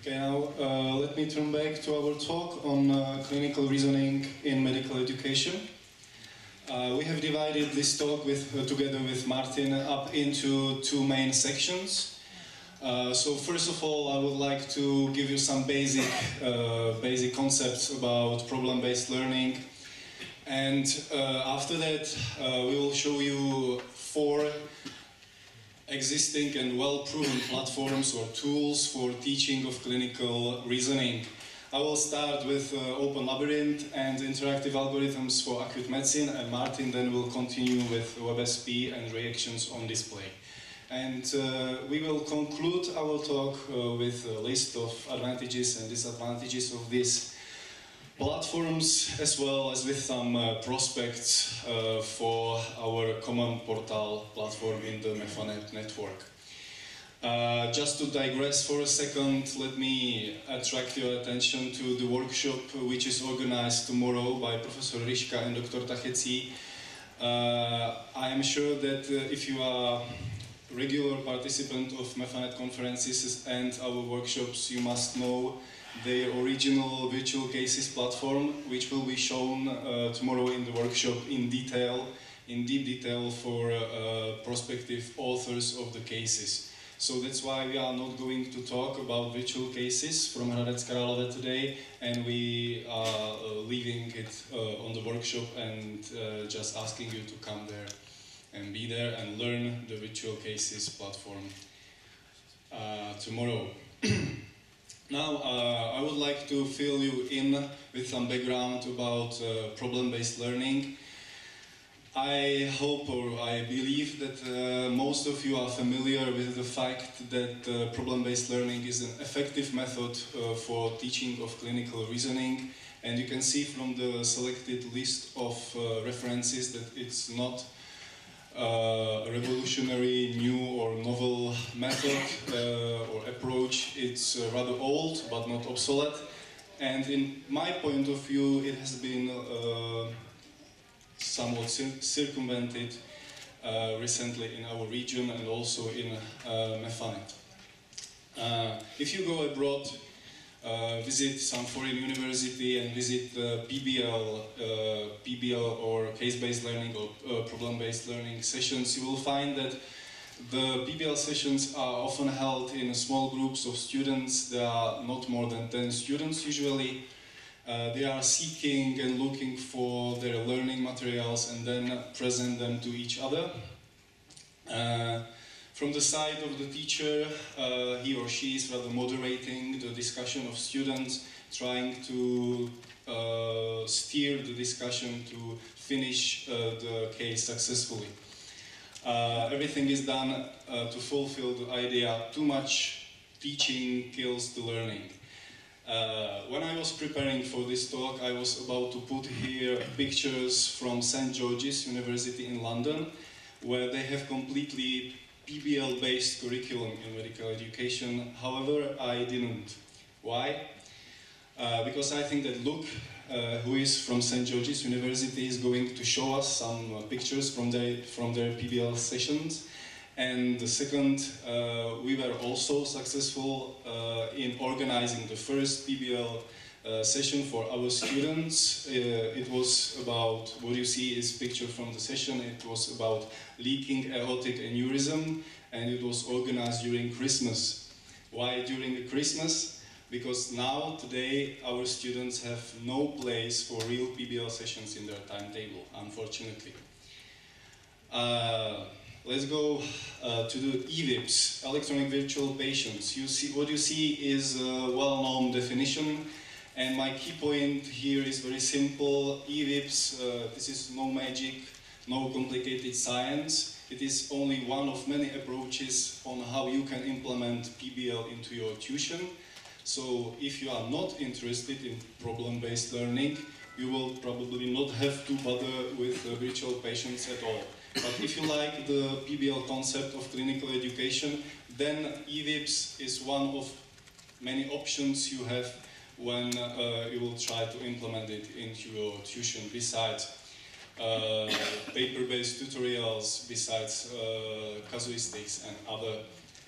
Okay, now let me turn back to our talk on clinical reasoning in medical education. We have divided this talk together with Martin up into two main sections. So first of all, I would like to give you some basic concepts about problem-based learning. And after that, we will show you 4 existing and well-proven platforms or tools for teaching of clinical reasoning. I will start with Open Labyrinth and interactive algorithms for acute medicine, and Martin then will continue with WebSP and reactions on display. And we will conclude our talk with a list of advantages and disadvantages of these platforms, as well as with some prospects for our common portal platform in the MEFANET network. Just to digress for a second, let me attract your attention to the workshop which is organized tomorrow by Professor Ryška and Dr. Tacheci. I am sure that if you are a regular participant of MEFANET conferences and our workshops, you must know the original virtual cases platform, which will be shown tomorrow in the workshop in deep detail for prospective authors of the cases. So that's why we are not going to talk about virtual cases from Hradec Králové today, and we are leaving it on the workshop and just asking you to come there and be there and learn the virtual cases platform tomorrow. Now, I would like to fill you in with some background about problem-based learning. I hope or I believe that most of you are familiar with the fact that problem-based learning is an effective method for teaching of clinical reasoning, and you can see from the selected list of references that it's not a revolutionary, new or novel method or approach. It's rather old but not obsolete, and in my point of view it has been somewhat circumvented recently in our region and also in MEFANET. If you go abroad, visit some foreign university and visit PBL or case-based learning or problem-based learning sessions, you will find that the PBL sessions are often held in small groups of students. There are not more than 10 students usually. They are seeking and looking for their learning materials and then present them to each other. From the side of the teacher, he or she is rather moderating the discussion of students, trying to steer the discussion to finish the case successfully. Everything is done to fulfill the idea, too much teaching kills the learning. When I was preparing for this talk, I was about to put here pictures from St. George's University in London, where they have completely PBL-based curriculum in medical education. However, I didn't. Why? Because I think that Luke, who is from St. George's University, is going to show us some pictures from their PBL sessions. And the second, we were also successful in organizing the first PBL session for our students. It was about, what you see is picture from the session, it was about leaking aortic aneurysm, and it was organized during Christmas. Why during Christmas? Because now, today, our students have no place for real PBL sessions in their timetable, unfortunately. Let's go to the EVIPs, electronic virtual patients. What you see is a well-known definition. And my key point here is very simple. EVIPs, this is no magic, no complicated science. It is only one of many approaches on how you can implement PBL into your tuition. So if you are not interested in problem-based learning, you will probably not have to bother with virtual patients at all. But if you like the PBL concept of clinical education, then EVIPs is one of many options you have when you will try to implement it into your tuition, besides paper-based tutorials, besides casuistics and other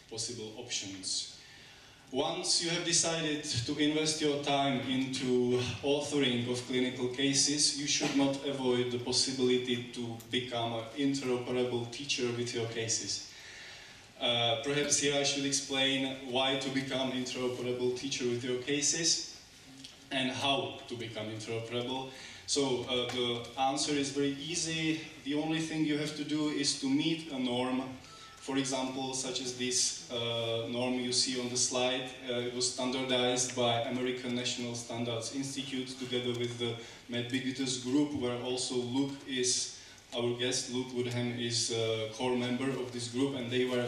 possible options. Once you have decided to invest your time into authoring of clinical cases, you should not avoid the possibility to become an interoperable teacher with your cases. Perhaps here I should explain why to become interoperable teacher with your cases and how to become interoperable. So the answer is very easy. The only thing you have to do is to meet a norm. For example, such as this norm you see on the slide. It was standardized by American National Standards Institute together with the MedBigotus group, where also Luke is, our guest Luke Woodham is a core member of this group, and they were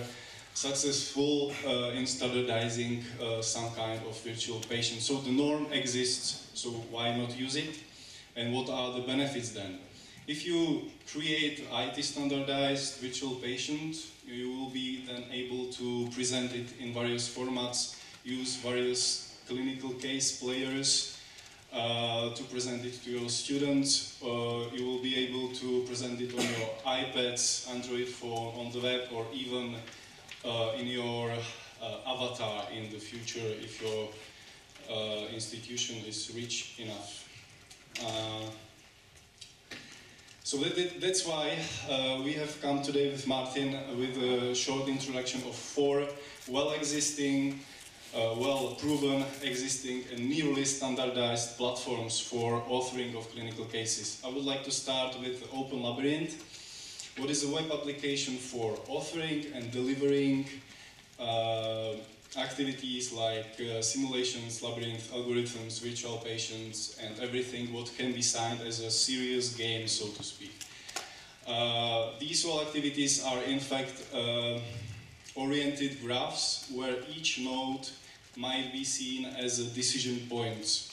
successful in standardizing some kind of virtual patient. So the norm exists, so why not use it? And what are the benefits then? If you create IT standardized virtual patient, you will be then able to present it in various formats, use various clinical case players to present it to your students. You will be able to present it on your iPads, Android phone, on the web, or even in your avatar in the future if your institution is rich enough. So that's why we have come today with Martin with a short introduction of 4 well-existing, well-proven, existing and nearly standardized platforms for authoring of clinical cases. I would like to start with Open Labyrinth. What is a web application for authoring and delivering activities like simulations, labyrinth, algorithms, virtual patients, and everything what can be signed as a serious game, so to speak. These all activities are in fact oriented graphs where each node might be seen as a decision point.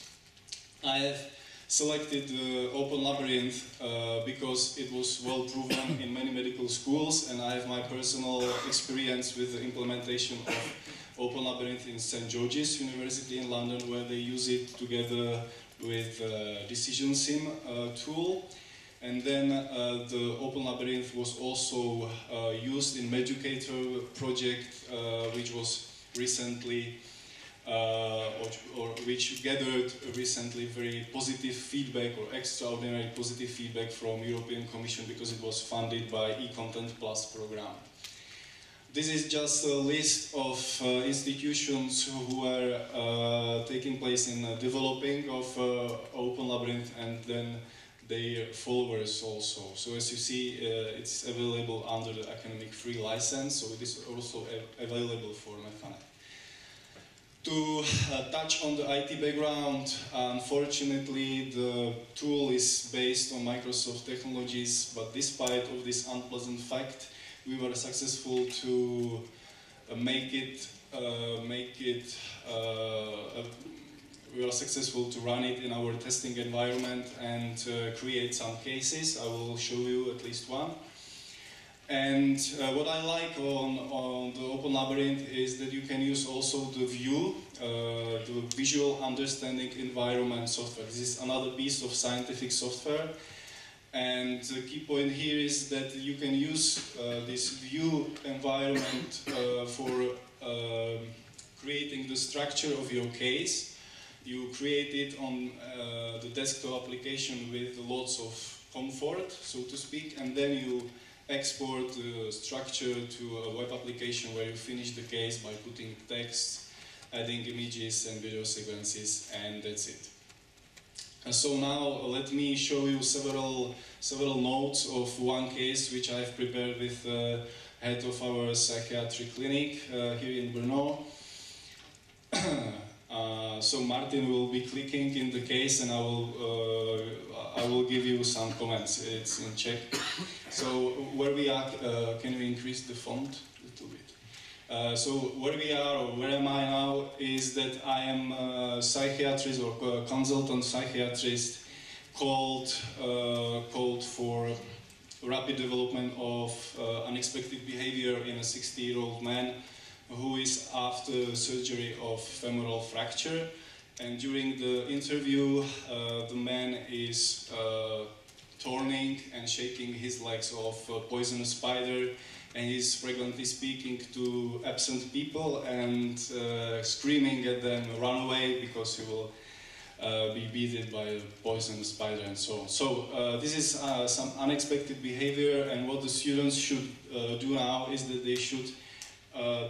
I have selected Open Labyrinth because it was well proven in many medical schools, and I have my personal experience with the implementation of Open Labyrinth in St. George's University in London, where they use it together with Decision Sim tool. And then the Open Labyrinth was also used in Meducator project, which was recently, or which gathered recently very positive feedback, or extraordinary positive feedback from European Commission, because it was funded by eContent Plus program. This is just a list of institutions who are taking place in developing of Open Labyrinth, and then their followers also. So as you see, it's available under the academic free license, so it is also available for MEFANET. To touch on the IT background, unfortunately the tool is based on Microsoft technologies, but despite of this unpleasant fact, we were successful to we were successful to run it in our testing environment and create some cases. I will show you at least one. And what I like on the Open Labyrinth is that you can use also the view, the visual understanding environment software. This is another piece of scientific software. And the key point here is that you can use this view environment for creating the structure of your case. You create it on the desktop application with lots of comfort, so to speak, and then you export the structure to a web application where you finish the case by putting text, adding images and video sequences, and that's it. So now let me show you several notes of one case which I have prepared with the head of our psychiatric clinic here in Brno. So Martin will be clicking in the case, and I will give you some comments. It's in Czech. So where we are, can you increase the font a little bit? So where we are, or where am I now, is that I am a psychiatrist or consultant psychiatrist called for rapid development of unexpected behavior in a 60-year-old man who is after surgery of femoral fracture. And during the interview, the man is turning and shaking his legs of a poisonous spider, and he's frequently speaking to absent people and screaming at them, run away, because he will be beaten by a poisonous spider and so on. So this is some unexpected behavior, and what the students should do now is that they should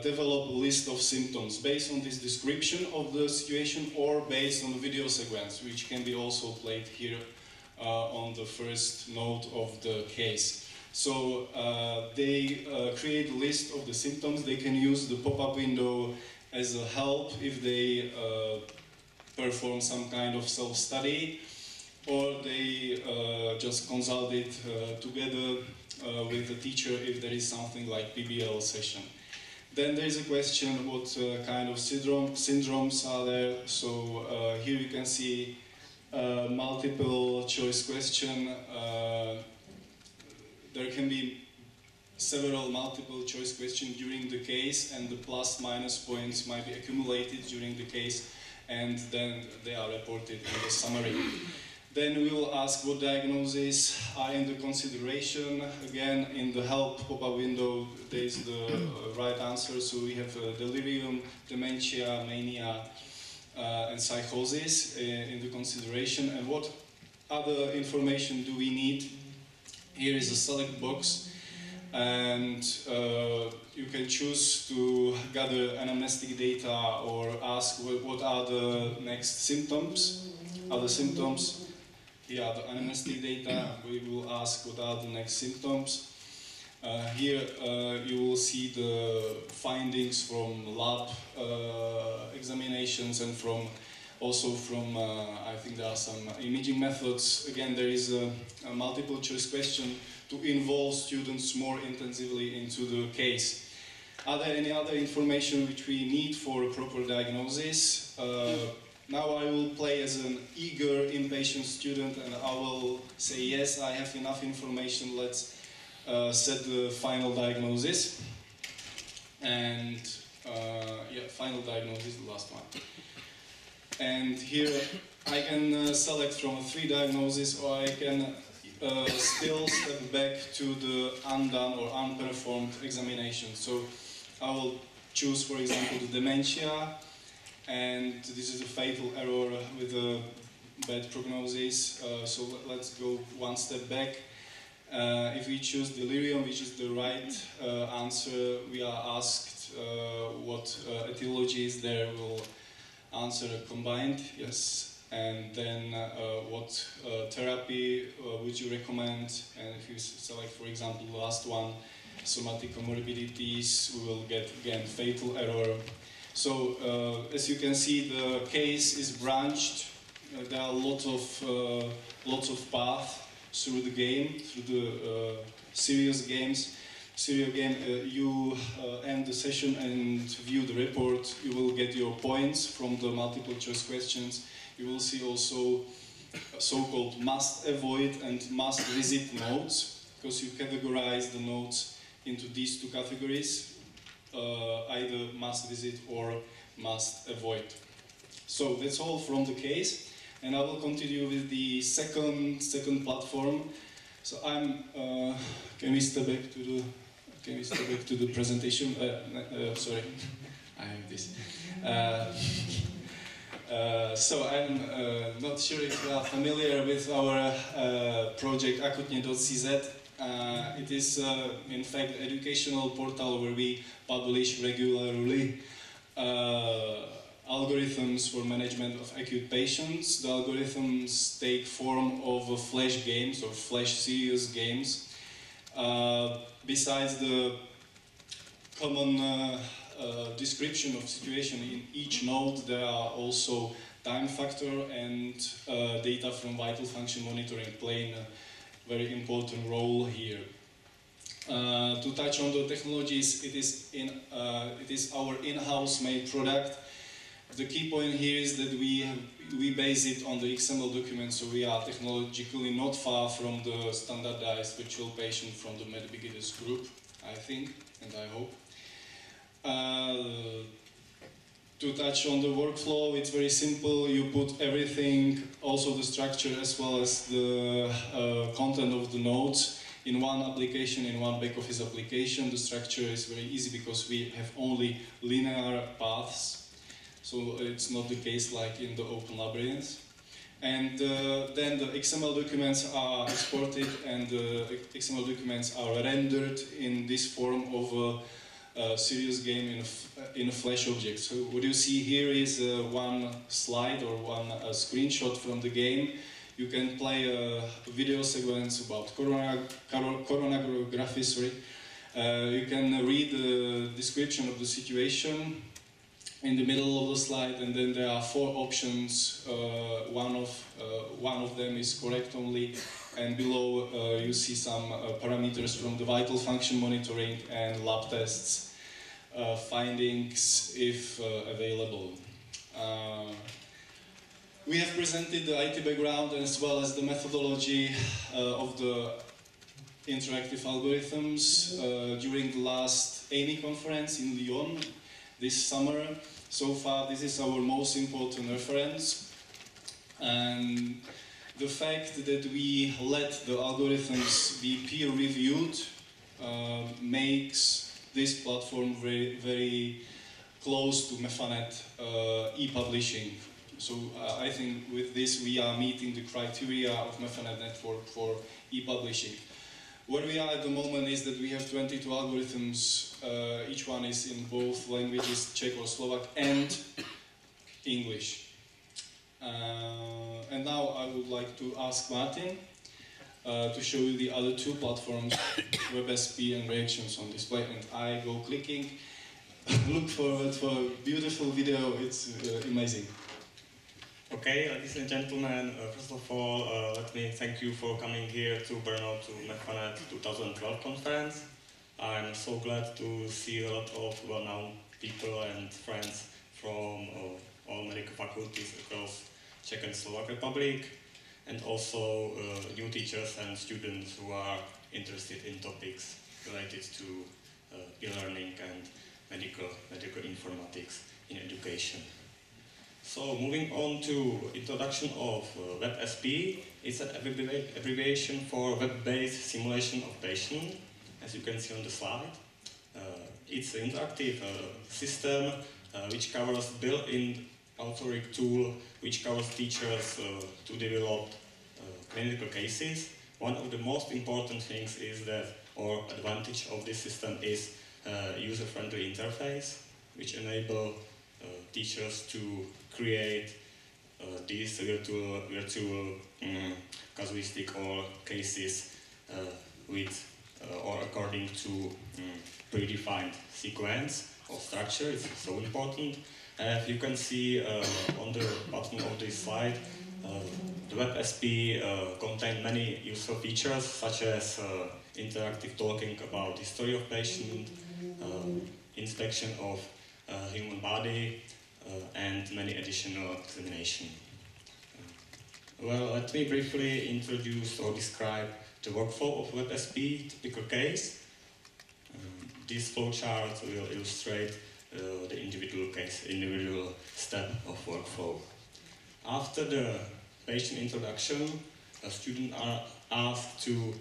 develop a list of symptoms based on this description of the situation or based on the video sequence, which can be also played here on the first note of the case. So they create a list of the symptoms. They can use the pop-up window as a help if they perform some kind of self-study, or they just consult it together with the teacher if there is something like PBL session. Then there is a question what kind of syndromes are there. So here you can see multiple choice question. There can be several multiple choice questions during the case, and the plus minus points might be accumulated during the case, and then they are reported in the summary. Then we will ask what diagnoses are in the consideration. Again, in the help pop-up window, there is the right answer. So we have delirium, dementia, mania, and psychosis in the consideration. And what other information do we need? Here is a select box, and you can choose to gather anamnestic data or ask what are the next symptoms. Other symptoms. Here are the anamnestic data. We will ask what are the next symptoms. Here you will see the findings from lab examinations and also from I think there are some imaging methods. Again, there is a multiple choice question to involve students more intensively into the case. Are there any other information which we need for a proper diagnosis? Now I will play as an eager, impatient student, and I will say, yes, I have enough information, let's set the final diagnosis. And yeah, final diagnosis, the last one. And here I can select from 3 diagnoses, or I can still step back to the undone or unperformed examination. So I will choose, for example, the dementia, and this is a fatal error with a bad prognosis. So let's go one step back. If we choose delirium, which is the right answer, we are asked what etiology is there. We'll answer combined, yes. And then what therapy would you recommend? And if you select, for example, the last one, somatic comorbidities, we will get again fatal error. So as you can see, the case is branched. There are lots of paths through the game, through the serious games. Serial game, you end the session and view the report. You will get your points from the multiple choice questions. You will see also so-called must avoid and must visit notes, because you categorize the notes into these 2 categories, either must visit or must avoid. So that's all from the case, and I will continue with the second platform. So I'm. Can we step back to the presentation? Sorry, I have this. So I'm not sure if you are familiar with our project akutne.cz. It is in fact an educational portal where we publish regularly algorithms for management of acute patients. The algorithms take form of flash games or flash serious games. Besides the common description of situation in each node, there are also time factor and data from vital function monitoring playing a very important role here. To touch on the technologies, it is our in-house made product. The key point here is that we base it on the XML document, so we are technologically not far from the standardized virtual patient from the MedBeginners group, I think, and I hope. To touch on the workflow, it's very simple. You put everything, also the structure as well as the content of the notes, in one application, in one back office application. The structure is very easy because we have only linear paths, so it's not the case like in the Open Labyrinth. And then the XML documents are exported, and the XML documents are rendered in this form of a serious game in a Flash object. So what you see here is one slide or one screenshot from the game. You can play a video sequence about coronography, sorry. You can read the description of the situation in the middle of the slide, and then there are 4 options. One of them is correct only, and below you see some parameters from the vital function monitoring and lab tests findings if available. We have presented the IT background as well as the methodology of the interactive algorithms during the last AMI conference in Lyon this summer. So far, this is our most important reference. And the fact that we let the algorithms be peer-reviewed makes this platform very, very close to MEFANET e-publishing. So I think with this we are meeting the criteria of MEFANET network for e-publishing. Where we are at the moment is that we have 22 algorithms, each one is in both languages, Czech or Slovak, and English. And now I would like to ask Martin to show you the other 2 platforms, WebSP and Reactions on display, and I go clicking. Look forward for a beautiful video, it's amazing. Okay, ladies and gentlemen, first of all, let me thank you for coming here to Brno to MEFANET 2012 conference. I'm so glad to see a lot of well-known people and friends from all medical faculties across Czech and Slovak Republic, and also new teachers and students who are interested in topics related to e-learning and medical informatics in education. So moving on to introduction of WebSP, it's an abbreviation for web-based simulation of patient, as you can see on the slide. It's an interactive system which covers built-in authoring tool which covers teachers to develop clinical cases. One of the most important things is that, or advantage of this system is user-friendly interface, which enable teachers to create these virtual casuistic or cases with or according to predefined sequence or structure. It's so important. As you can see on the bottom of this slide, the WebSP contains many useful features such as interactive talking about history of patient, inspection of human body, and many additional examination. Well, let me briefly introduce or describe the workflow of WebSP typical case. This flowchart will illustrate the individual step of workflow. After the patient introduction, students are asked to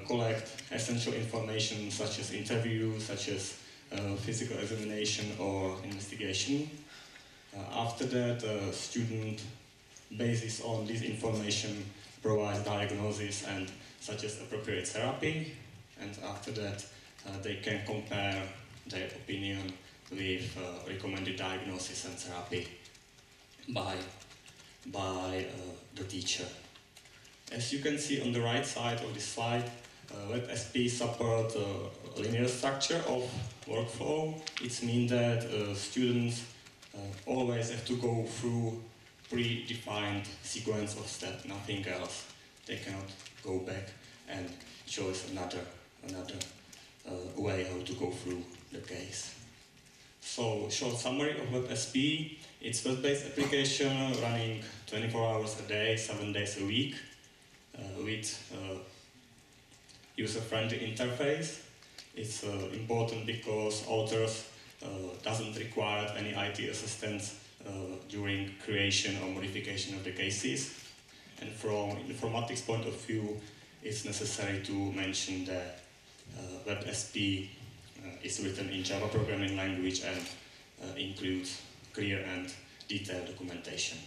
collect essential information such as interview, such as physical examination or investigation. After that, the student, basis on this information, provides diagnosis and such as appropriate therapy. And after that, they can compare their opinion with recommended diagnosis and therapy by the teacher. As you can see on the right side of this slide, WebSP supports a linear structure of workflow. It means that students always have to go through predefined sequence of steps, nothing else. They cannot go back and choose another way how to go through the case. So, short summary of WebSP. It's a web-based application running 24 hours a day, 7 days a week, with user-friendly interface. It's important because authors doesn't require any IT assistance during creation or modification of the cases. And from informatics point of view, it's necessary to mention that WebSP is written in Java programming language and includes clear and detailed documentation.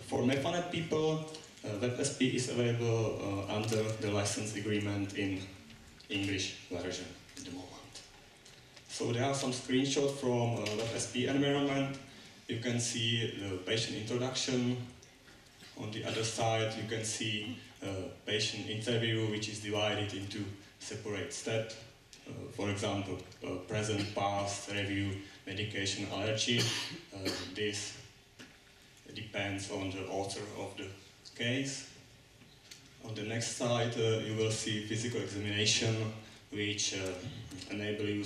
For MEFANET people, WebSP is available under the license agreement in English version at the moment. So there are some screenshots from WebSP environment. You can see the patient introduction. On the other side, you can see patient interview, which is divided into separate steps. For example, present, past, review, medication, allergy. This depends on the author of the case. On the next slide, you will see physical examination, which enable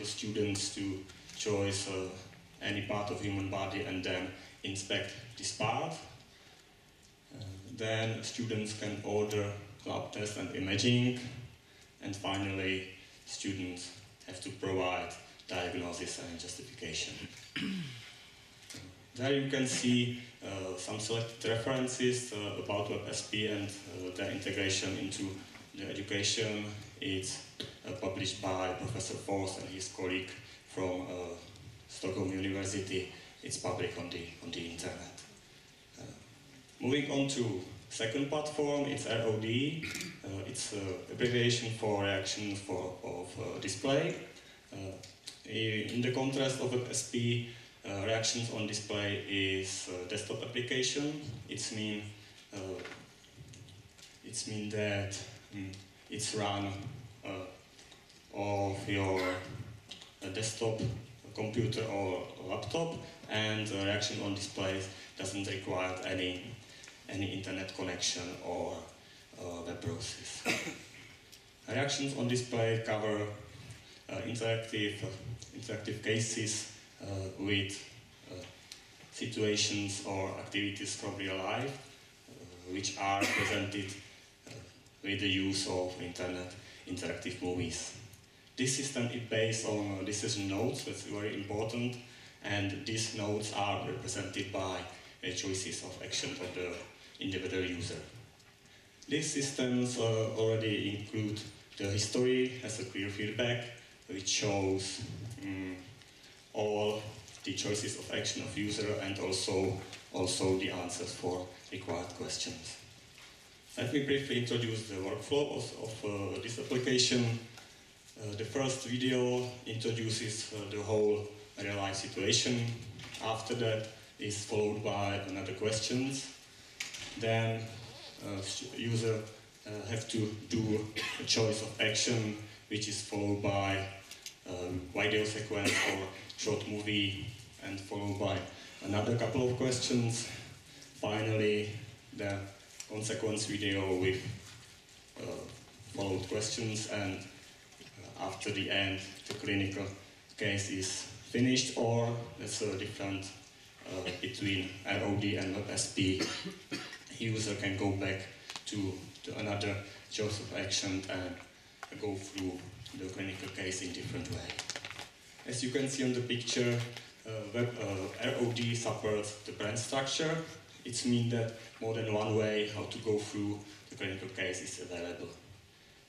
students to choose any part of human body and then inspect this part. Then students can order lab tests and imaging, and finally students have to provide diagnosis and justification. There you can see some selected references about WebSP and their integration into the education. It's published by Professor Forst and his colleague from Stockholm University. It's public on the internet. Moving on to second platform, it's ROD. It's abbreviation for reaction of display. In the contrast of WebSP, reactions on display is desktop application. It's mean that it's run of your desktop computer or laptop, and reaction on display doesn't require any internet connection or web browsers. Reactions on display cover interactive cases with situations or activities from real life, which are presented with the use of internet interactive movies. This system is based on decision nodes, that's very important, and these nodes are represented by choices of action of the individual user. These systems already include the history as a clear feedback, which shows all the choices of action of user and also the answers for required questions. Let me briefly introduce the workflow of this application. The first video introduces the whole real-life situation. After that is followed by another questions. Then user have to do a choice of action, which is followed by video sequence or short movie, and followed by another couple of questions. Finally, the consequence video with followed questions, and after the end, the clinical case is finished, or there's a difference between ROD and WebSP. User can go back to another choice of action and go through the clinical case in different way. As you can see on the picture, ROD supports the branch structure. It means that more than one way how to go through the clinical case is available.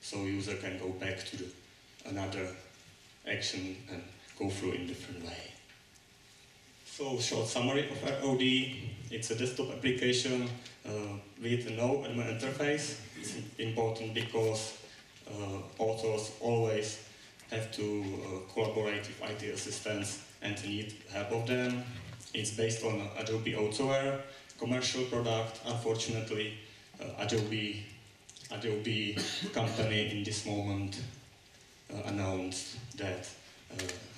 So user can go back to another action and go through in different way. So short summary of ROD, it's a desktop application with no admin interface. It's important because authors always have to collaborate with IT assistants and need help of them. It's based on Adobe Autoware, commercial product. Unfortunately, Adobe company in this moment announced that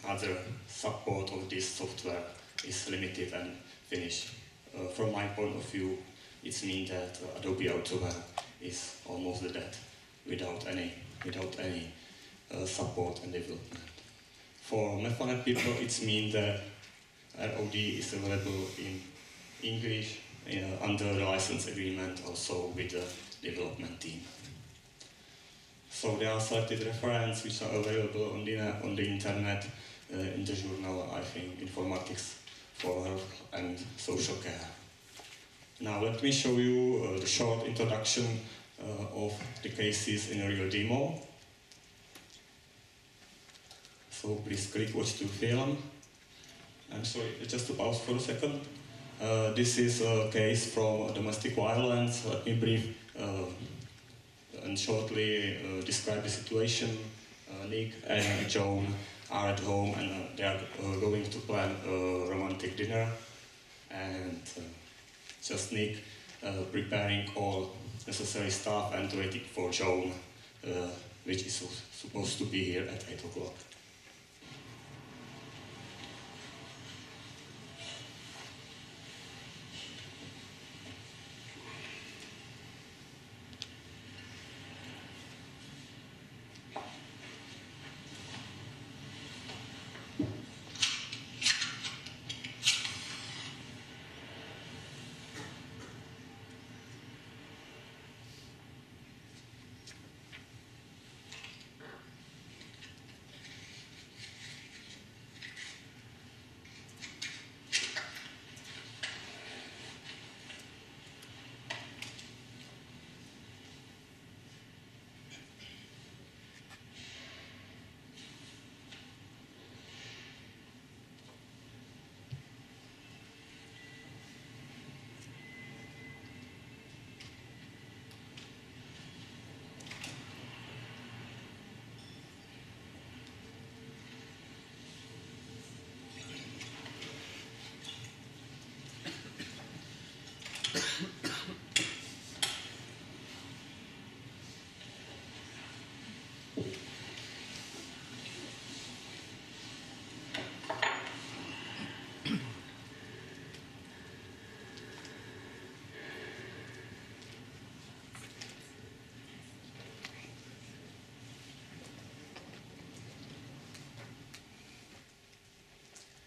other support of this software is limited and finished. From my point of view, it means that Adobe Autoware is almost dead without any support and development. For MEFANET people, it means that ROD is available in English under the license agreement, also with the development team. So there are selected references which are available on the internet in the journal, I think, Informatics for Health and Social Care. Now let me show you the short introduction of the cases in a real demo. So please click watch to film. I'm sorry, just to pause for a second. This is a case from domestic violence. Let me brief and shortly describe the situation. Nick and Joan are at home and they are going to plan a romantic dinner. And just Nick preparing all necessary stuff and waiting for Joan, which is supposed to be here at 8 o'clock.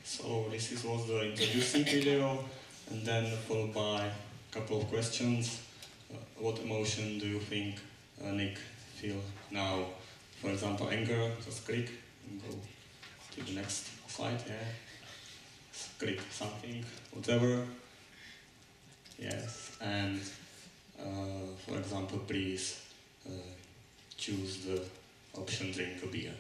So this was the introducing video, and then followed by a couple of questions. What emotion do you think Nick feel now? For example, anger. Just click and go to the next slide. Yeah. Just click something, whatever. Yes. And for example, please choose the option drink a beer.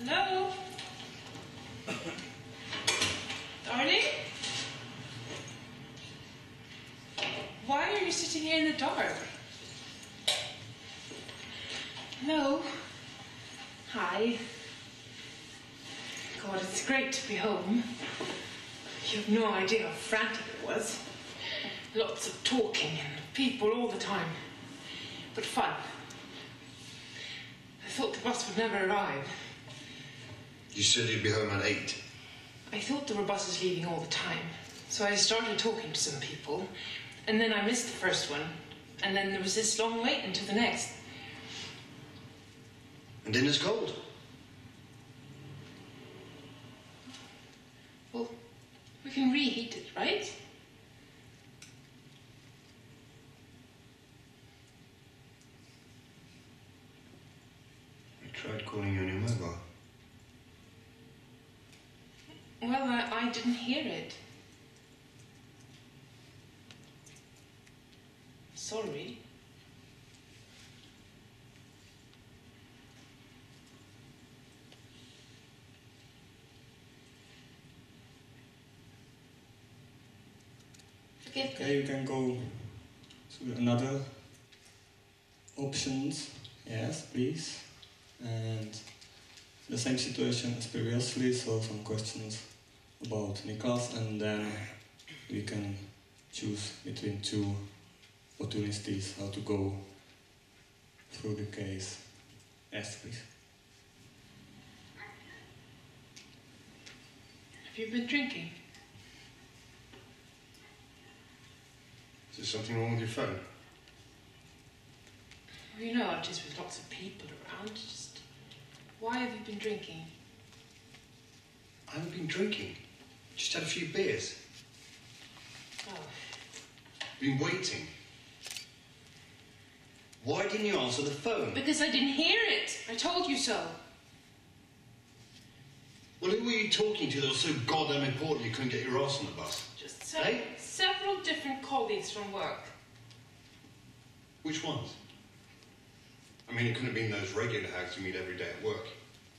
Hello? Darling? Why are you sitting here in the dark? Hello? Hi. God, it's great to be home. You have no idea how frantic it was. Lots of talking and people all the time. But fun. I thought the bus would never arrive. You said you'd be home at 8. I thought there were buses leaving all the time, so I started talking to some people, and then I missed the first one, and then there was this long wait until the next. And dinner's cold. Well, we can reheat it, right? I tried calling you on your mobile. Well, I didn't hear it. Sorry. Forgive me. Okay, you can go to another options, yes, please. And the same situation as previously, so some questions about Niklas, and then we can choose between two opportunities how to go through the case. Yes, please. Have you been drinking? Is there something wrong with your phone? Well, you know how it is with lots of people around. Just why have you been drinking? I haven't been drinking. Just had a few beers. Oh, Been waiting. Why didn't you answer the phone? because I didn't hear it. I told you so. Well, who were you talking to that was so goddamn important you couldn't get your ass on the bus? Just Hey? several different colleagues from work. Which ones? I mean, it couldn't have been those regular hags you meet every day at work.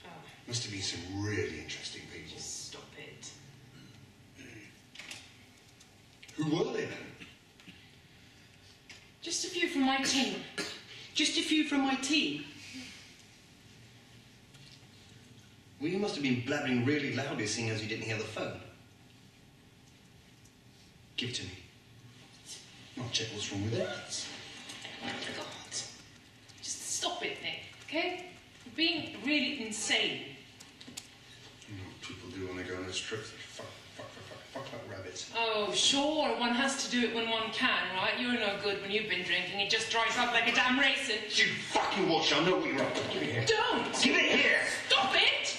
Oh, Must have been some really interesting people. just stop it. Who were they then? Just a few from my team. Just a few from my team. Well, you must have been blabbering really loudly seeing as you didn't hear the phone. Give it to me. I'll check what's wrong with it. Oh, God. Just stop it, Nick, okay? You're being really insane. You know what people do when they go on those trips. They fuck like rabbits. Oh, sure, one has to do it when one can, right? You're no good when you've been drinking. It just dries up like a damn raisin. You fucking watch, I know what you're up to. Give it here. Don't! Give it here! Stop it!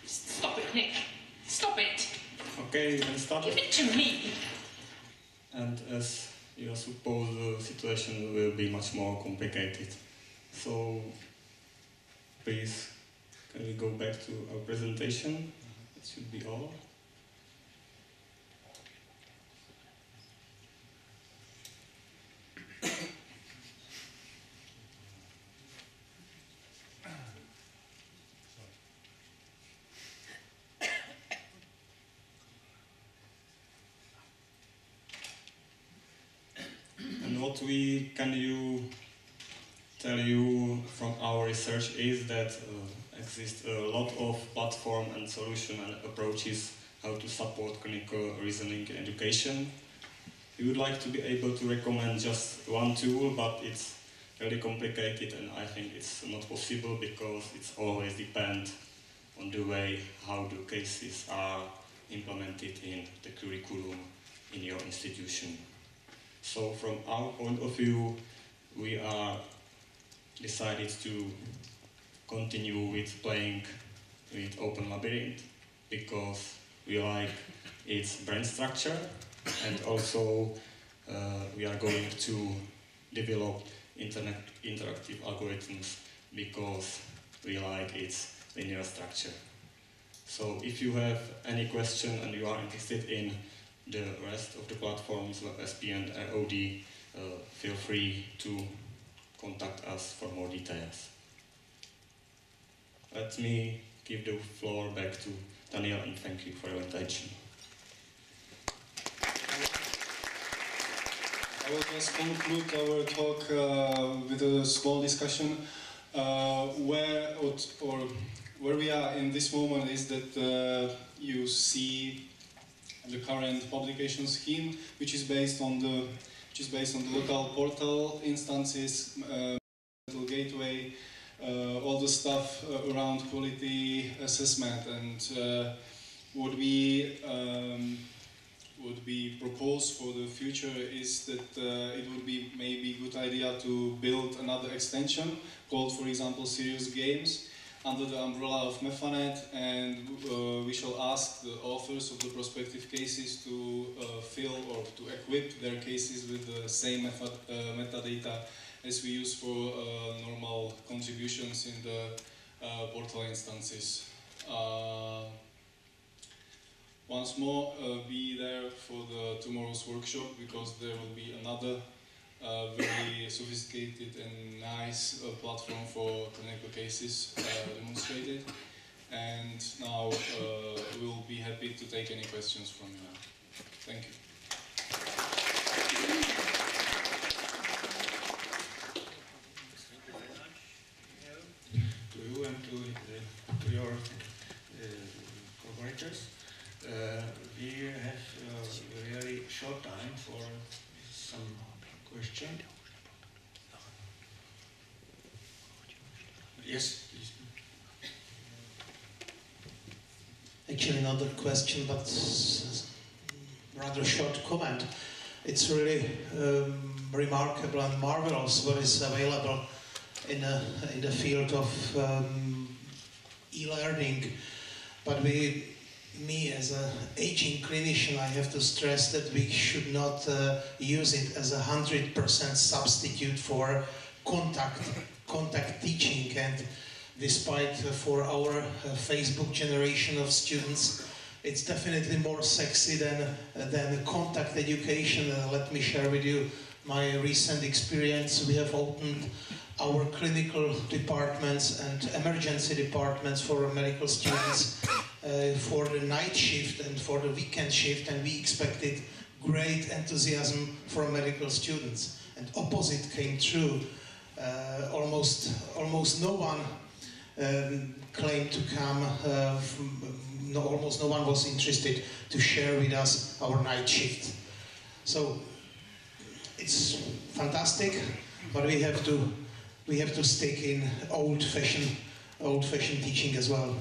Just stop it, Nick. Stop it. Okay, you can start. Give it to me. And as you suppose, the situation will be much more complicated. So, please, can we go back to our presentation? It should be all. And what we can tell you from our research is that exist a lot of platform and solution and approaches how to support clinical reasoning in education. We would like to be able to recommend just one tool, but it's really complicated, and I think it's not possible because it's always depend on the way how the cases are implemented in the curriculum in your institution. So from our point of view, we are decided to continue with playing with Open Labyrinth because we like its brain structure, and also we are going to develop interactive algorithms because we like its linear structure. So if you have any question and you are interested in the rest of the platforms, SP and ROD, feel free to contact us for more details. Let me give the floor back to Daniel, and thank you for your attention. I will just conclude our talk with a small discussion. Where we are in this moment is that you see the current publication scheme, which is based on the local portal instances, gateway, all the stuff around quality assessment, and what we propose for the future is that it would be maybe a good idea to build another extension called, for example, Serious Games, under the umbrella of MEFANET, and we shall ask the authors of the prospective cases to fill or to equip their cases with the same metadata as we use for normal contributions in the portal instances. Once more, be there for tomorrow's workshop, because there will be another very sophisticated and nice platform for clinical cases demonstrated. And now we'll be happy to take any questions from you now. Thank you. time for some question. Yes, please. Actually, not a question, but rather short comment. It's really remarkable and marvelous what is available in the field of e-learning. But me as an aging clinician, I have to stress that we should not use it as 100% substitute for contact teaching. And despite for our Facebook generation of students, it's definitely more sexy than contact education. Let me share with you my recent experience. We have opened our clinical departments and emergency departments for medical students for the night shift and for the weekend shift, and we expected great enthusiasm from medical students. And opposite came true. Almost no one claimed to come. Almost no one was interested to share with us our night shift. So it's fantastic, but we have to stick in old-fashioned teaching as well.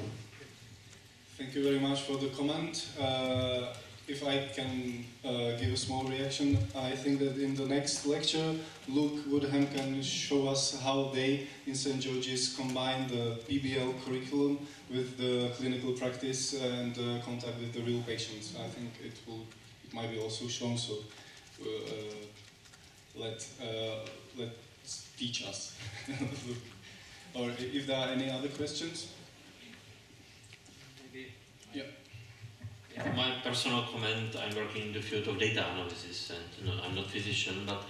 Thank you very much for the comment. If I can give a small reaction, I think that in the next lecture, Luke Woodham can show us how they in St. George's combine the PBL curriculum with the clinical practice and contact with the real patients. I think it might be also shown. So let's teach us. Or if there are any other questions. Yeah. My personal comment, I'm working in the field of data analysis, and I'm not a physician, but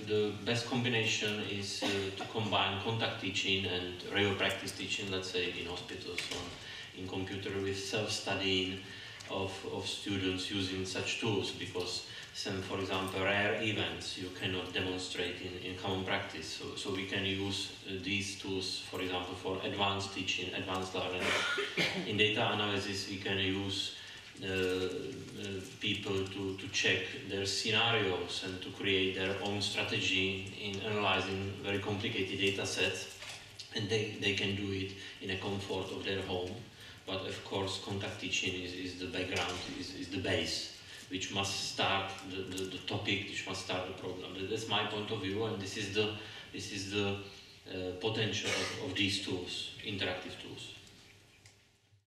the best combination is to combine contact teaching and real practice teaching, let's say in hospitals or in computer, with self-studying of students using such tools, because some, for example, rare events you cannot demonstrate in common practice. So we can use these tools, for example, for advanced teaching, advanced learning. In data analysis, we can use people to check their scenarios and to create their own strategy in analyzing very complicated data sets, and they can do it in a comfort of their home. But of course, contact teaching is the background, is the base, which must start the topic, which must start the problem. That's my point of view, and this is the potential of these tools, interactive tools.